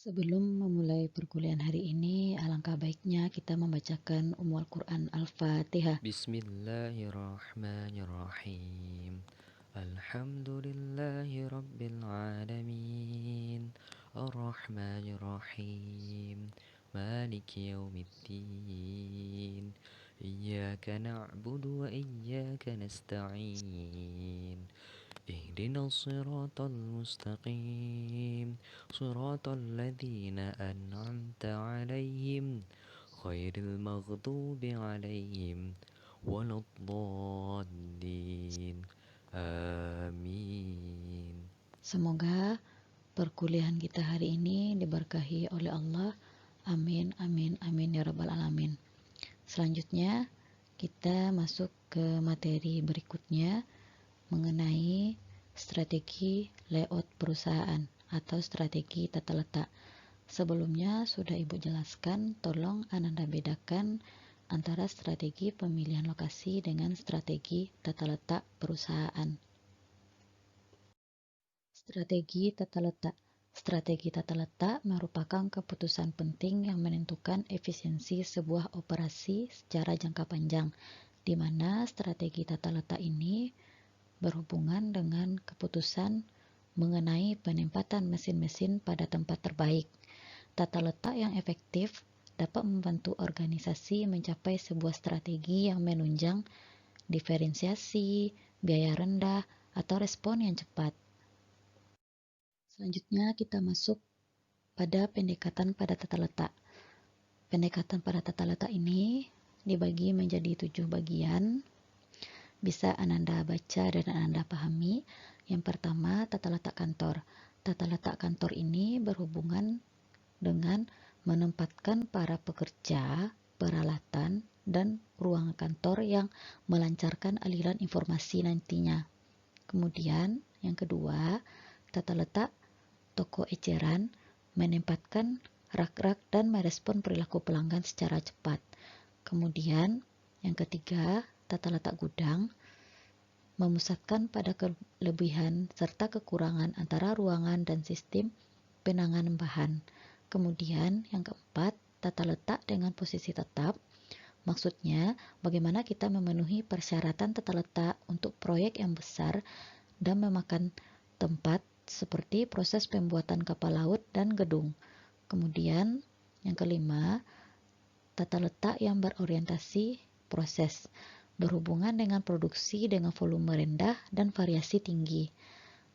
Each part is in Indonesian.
Sebelum memulai perkuliahan hari ini, alangkah baiknya kita membacakan Quran Al-Fatihah. Bismillahirrahmanirrahim. Alhamdulillahi rabbil alamin. Ar-Rahmanirrahim. Maliki yaumiddin. Iyyaka na'budu wa iyyaka nasta'in. Ihdinas siratal mustaqim. Siratal ladzina an'amta 'alaihim ghairil maghdubi 'alaihim waladdallin. Amin. Semoga perkuliahan kita hari ini diberkahi oleh Allah. Amin, amin, amin ya rabbal alamin. Selanjutnya kita masuk ke materi berikutnya mengenai strategi layout perusahaan atau strategi tata letak. Sebelumnya sudah Ibu jelaskan, tolong Ananda bedakan antara strategi pemilihan lokasi dengan strategi tata letak perusahaan. Strategi tata letak. Strategi tata letak merupakan keputusan penting yang menentukan efisiensi sebuah operasi secara jangka panjang, di mana strategi tata letak ini berhubungan dengan keputusan mengenai penempatan mesin-mesin pada tempat terbaik. Tata letak yang efektif dapat membantu organisasi mencapai sebuah strategi yang menunjang diferensiasi, biaya rendah, atau respon yang cepat. Selanjutnya kita masuk pada pendekatan pada tata letak. Pendekatan pada tata letak ini dibagi menjadi 7 bagian. Bisa Ananda baca dan Ananda pahami. Yang pertama, tata letak kantor. Tata letak kantor ini berhubungan dengan menempatkan para pekerja, peralatan, dan ruang kantor yang melancarkan aliran informasi nantinya. Kemudian, yang kedua, tata letak toko eceran, menempatkan rak-rak dan merespon perilaku pelanggan secara cepat. Kemudian, yang ketiga, tata letak gudang, memusatkan pada kelebihan serta kekurangan antara ruangan dan sistem penanganan bahan. Kemudian, yang keempat, tata letak dengan posisi tetap, maksudnya bagaimana kita memenuhi persyaratan tata letak untuk proyek yang besar dan memakan tempat seperti proses pembuatan kapal laut dan gedung. Kemudian, yang kelima, tata letak yang berorientasi proses, berhubungan dengan produksi dengan volume rendah dan variasi tinggi.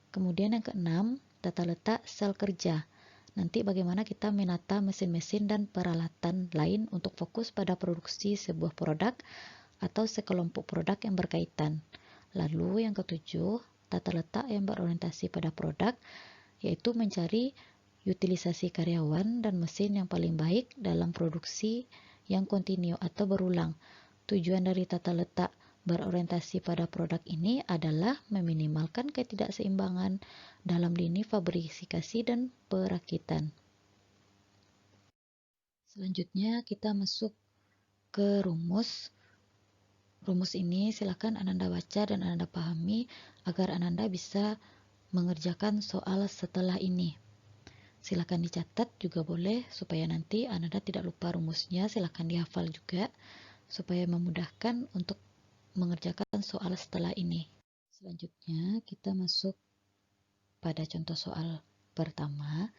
Kemudian yang keenam, tata letak sel kerja. Nanti bagaimana kita menata mesin-mesin dan peralatan lain untuk fokus pada produksi sebuah produk atau sekelompok produk yang berkaitan. Lalu yang ketujuh, tata letak yang berorientasi pada produk, yaitu mencari utilisasi karyawan dan mesin yang paling baik dalam produksi yang kontinu atau berulang. Tujuan dari tata letak berorientasi pada produk ini adalah meminimalkan ketidakseimbangan dalam lini fabrikasi dan perakitan. Selanjutnya kita masuk ke rumus. Rumus ini silakan Ananda baca dan Ananda pahami agar Ananda bisa mengerjakan soal setelah ini. Silakan dicatat juga boleh supaya nanti Ananda tidak lupa rumusnya. Silakan dihafal juga supaya memudahkan untuk mengerjakan soal setelah ini. Selanjutnya kita masuk pada contoh soal pertama.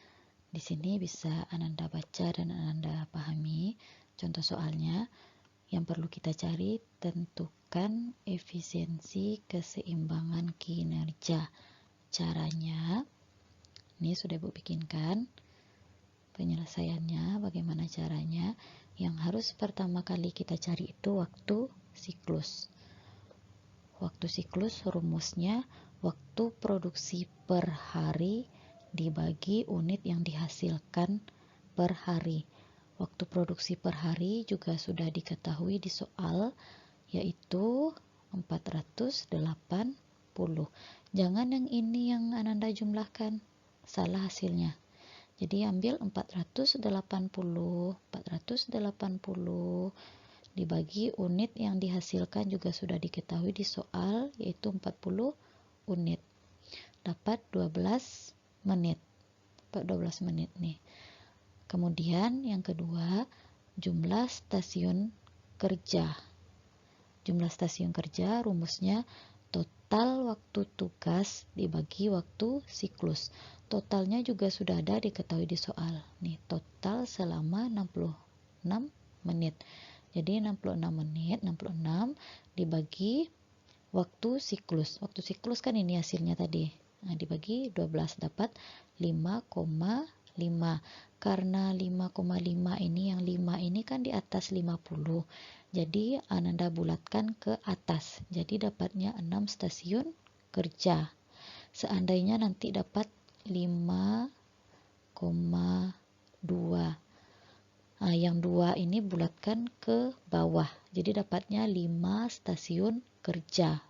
Di sini bisa Ananda baca dan Ananda pahami contoh soalnya. Yang perlu kita cari, tentukan efisiensi keseimbangan kinerja. Caranya, ini sudah Ibu bikinkan. Penyelesaiannya, bagaimana caranya? Yang harus pertama kali kita cari itu waktu siklus. Waktu siklus rumusnya waktu produksi per hari dibagi unit yang dihasilkan per hari. Waktu produksi per hari juga sudah diketahui di soal, yaitu 480. Jangan yang ini yang Ananda jumlahkan, salah hasilnya. Jadi ambil 480 dibagi unit yang dihasilkan juga sudah diketahui di soal, yaitu 40 unit. Dapat 12 menit. Dapat 12 menit nih. Kemudian yang kedua, jumlah stasiun kerja. Jumlah stasiun kerja rumusnya total waktu tugas dibagi waktu siklus. Totalnya juga sudah ada diketahui di soal. Nih, total selama 66 menit. Jadi 66 menit, 66 dibagi waktu siklus. Waktu siklus kan ini hasilnya tadi. Nah, dibagi 12 dapat 5,5. Karena 5,5 ini, yang 5 ini kan di atas 50. Jadi Ananda bulatkan ke atas. Jadi dapatnya 6 stasiun kerja. Seandainya nanti dapat 5,2. Nah, yang 2 ini bulatkan ke bawah. Jadi dapatnya 5 stasiun kerja.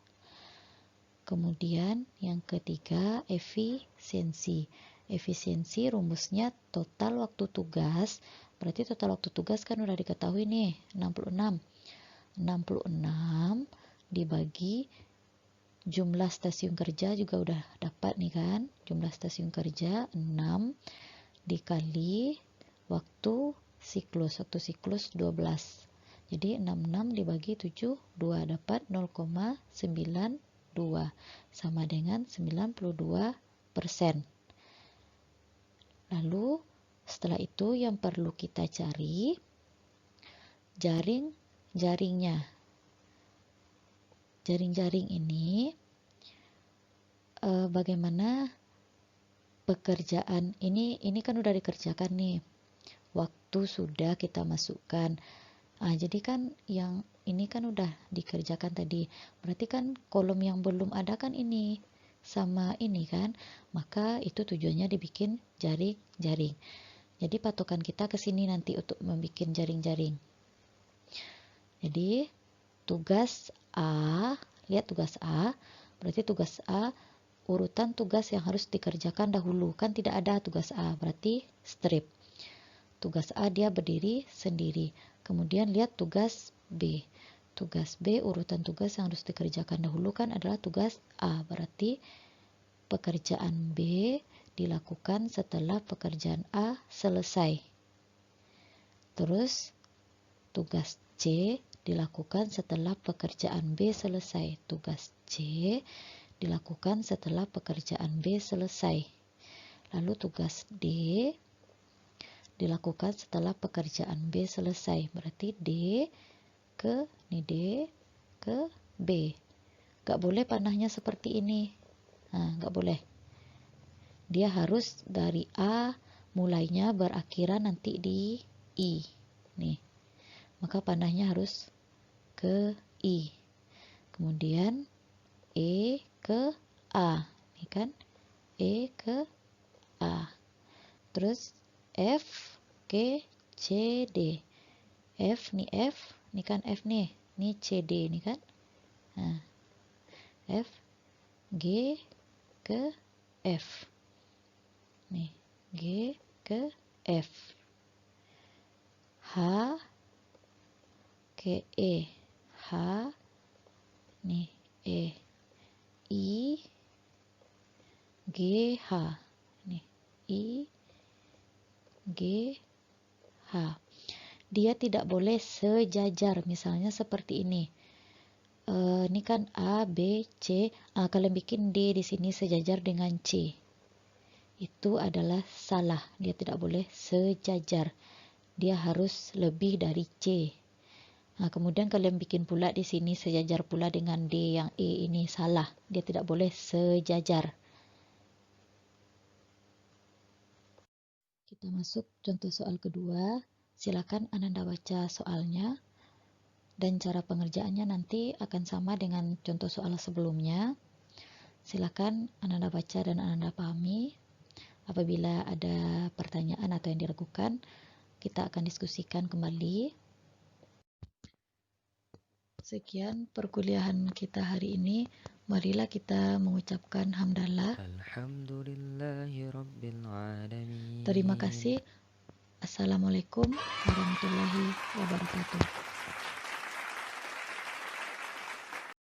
Kemudian yang ketiga, efisiensi. Efisiensi rumusnya total waktu tugas. Berarti total waktu tugas kan udah diketahui nih, 66. 66 dibagi jumlah stasiun kerja juga udah dapat nih kan. Jumlah stasiun kerja 6 dikali waktu siklus. Waktu siklus 12. Jadi 66 dibagi 72 dapat 0,92 sama dengan 92%. Lalu setelah itu yang perlu kita cari jaringnya. Jaring-jaring ini bagaimana pekerjaan ini kan udah dikerjakan nih. Waktu sudah kita masukkan. Jadi kan yang ini kan udah dikerjakan tadi. Berarti kan kolom yang belum ada kan ini sama ini kan. Maka itu tujuannya dibikin jaring-jaring. Jadi patokan kita ke sini nanti untuk membuat jaring-jaring. Jadi tugas A, lihat tugas A. Berarti tugas A urutan tugas yang harus dikerjakan dahulu. Kan tidak ada tugas A, berarti strip. Tugas A dia berdiri sendiri. Kemudian lihat tugas B. Tugas B urutan tugas yang harus dikerjakan dahulu kan adalah tugas A. Berarti pekerjaan B dilakukan setelah pekerjaan A selesai. Terus tugas C dilakukan setelah pekerjaan B selesai. Tugas C dilakukan setelah pekerjaan B selesai. Lalu tugas D dilakukan setelah pekerjaan B selesai. Berarti D ke B. Gak boleh panahnya seperti ini. Gak boleh. Dia harus dari A, mulainya berakhiran nanti di I. Nih. Maka panahnya harus ke I. Kemudian E ke A. Ini kan E ke A. Terus F G C D. F nih F. Ini kan F nih. Ini C D ini kan. F G ke F. Nih G ke F. H ke E. H nih E. I G H. Nih I G H. Dia tidak boleh sejajar, misalnya seperti ini. Ini kan A, B, C. Kalian bikin D di sini sejajar dengan C. Itu adalah salah. Dia tidak boleh sejajar. Dia harus lebih dari C. Kemudian kalian bikin pula di sini sejajar pula dengan D yang E ini salah. Dia tidak boleh sejajar. Kita masuk contoh soal kedua. Silakan Ananda baca soalnya. Dan cara pengerjaannya nanti akan sama dengan contoh soal sebelumnya. Silakan Ananda baca dan Ananda pahami. Apabila ada pertanyaan atau yang diragukan, kita akan diskusikan kembali. Sekian perkuliahan kita hari ini. Marilah kita mengucapkan hamdalah. Alhamdulillahirabbil alamin. Terima kasih. Assalamualaikum warahmatullahi wabarakatuh.